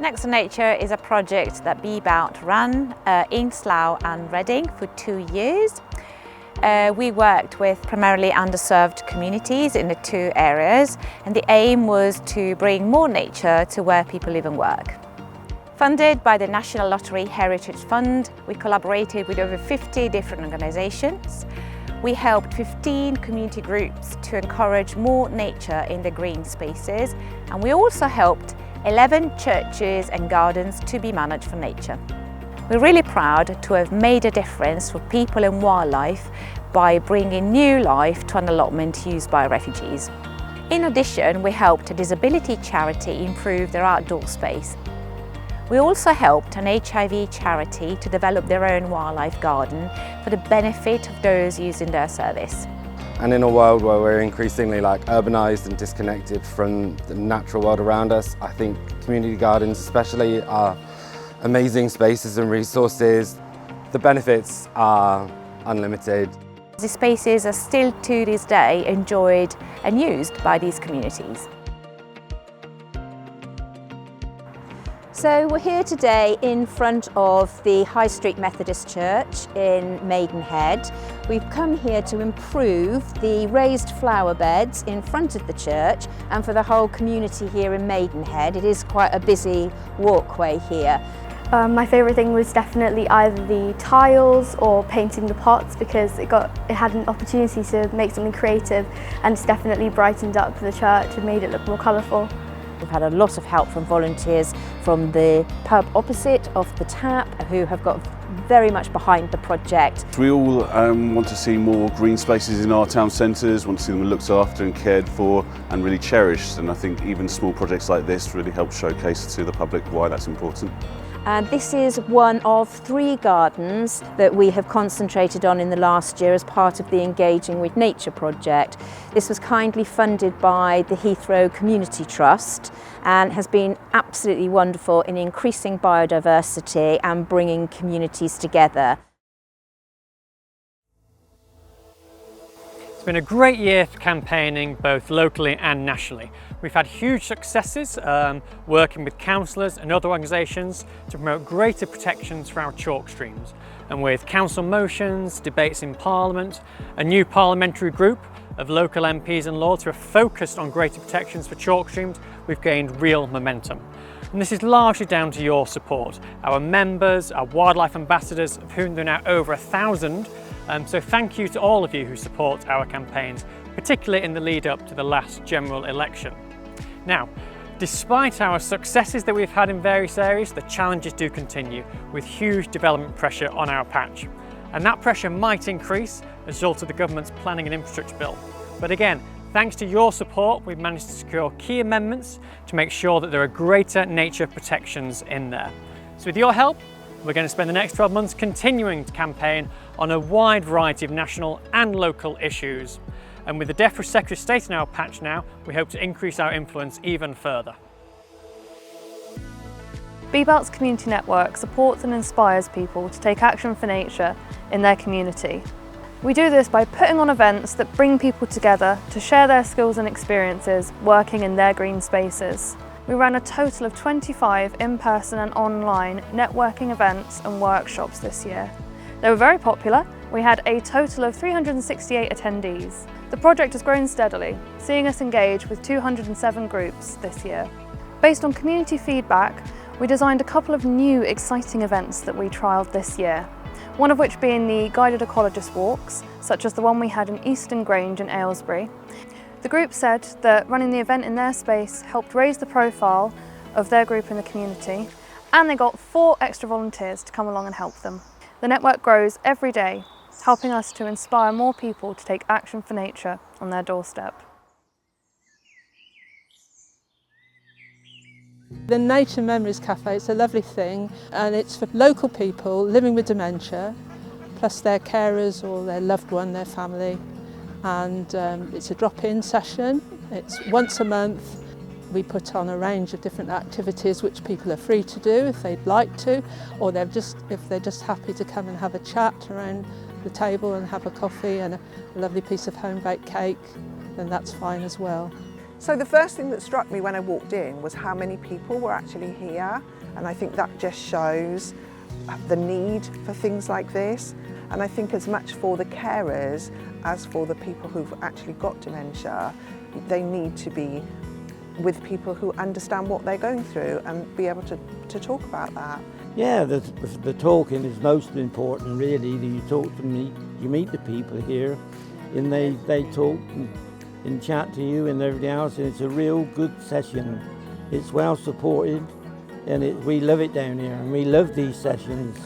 Next to Nature is a project that Be About ran in Slough and Reading for 2 years. We worked with primarily underserved communities in the two areas, and the aim was to bring more nature to where people live and work. Funded by the National Lottery Heritage Fund, we collaborated with over 50 different organisations. We helped 15 community groups to encourage more nature in the green spaces, and we also helped 11 churches and gardens to be managed for nature. We're really proud to have made a difference for people and wildlife by bringing new life to an allotment used by refugees. In addition, we helped a disability charity improve their outdoor space. We also helped an HIV charity to develop their own wildlife garden for the benefit of those using their service. And in a world where we're increasingly urbanised and disconnected from the natural world around us, I think community gardens especially are amazing spaces and resources. The benefits are unlimited. These spaces are still to this day enjoyed and used by these communities. So we're here today in front of the High Street Methodist Church in Maidenhead. We've come here to improve the raised flower beds in front of the church and for the whole community here in Maidenhead. It is quite a busy walkway here. My favourite thing was definitely either the tiles or painting the pots, because it had an opportunity to make something creative, and it's definitely brightened up the church and made it look more colourful. We've had a lot of help from volunteers from the pub opposite of the tap who have got very much behind the project. We all want to see more green spaces in our town centres, want to see them looked after and cared for and really cherished, and I think even small projects like this really help showcase to the public why that's important. And this is one of 3 gardens that we have concentrated on in the last year as part of the Engaging with Nature project. This was kindly funded by the Heathrow Community Trust and has been absolutely wonderful in increasing biodiversity and bringing communities together. It's been a great year for campaigning both locally and nationally. We've had huge successes working with councillors and other organisations to promote greater protections for our chalk streams. And with council motions, debates in Parliament, a new parliamentary group of local MPs and lords who are focused on greater protections for chalk streams, we've gained real momentum. And this is largely down to your support. Our members, our wildlife ambassadors, of whom there are now over 1,000, so thank you to all of you who support our campaigns, particularly in the lead up to the last general election. Now, despite our successes that we've had in various areas, the challenges do continue with huge development pressure on our patch. And that pressure might increase as a result of the government's planning and infrastructure bill. But again, thanks to your support, we've managed to secure key amendments to make sure that there are greater nature protections in there. So with your help, we're going to spend the next 12 months continuing to campaign on a wide variety of national and local issues. And with the DEFRA Secretary of State in our patch now, we hope to increase our influence even further. Be About's community network supports and inspires people to take action for nature in their community. We do this by putting on events that bring people together to share their skills and experiences working in their green spaces. We ran a total of 25 in-person and online networking events and workshops this year. They were very popular. We had a total of 368 attendees. The project has grown steadily, seeing us engage with 207 groups this year. Based on community feedback, we designed a couple of new exciting events that we trialled this year, one of which being the guided ecologist walks, such as the one we had in Easton Grange in Aylesbury. The group said that running the event in their space helped raise the profile of their group in the community, and they got 4 extra volunteers to come along and help them. The network grows every day, helping us to inspire more people to take action for nature on their doorstep. The Nature Memories Cafe, it's a lovely thing, and it's for local people living with dementia, plus their carers or their loved one, their family. And it's a drop-in session. It's once a month. We put on a range of different activities which people are free to do if they'd like to, or if they're just happy to come and have a chat around the table and have a coffee and a lovely piece of home-baked cake, then that's fine as well. So the first thing that struck me when I walked in was how many people were actually here, and I think that just shows the need for things like this. And I think as much for the carers as for the people who've actually got dementia, they need to be with people who understand what they're going through and be able to talk about that. Yeah, the talking is most important really. You talk to you meet the people here and they talk and chat to you and everything else, and it's a real good session. It's well supported and we love it down here and we love these sessions.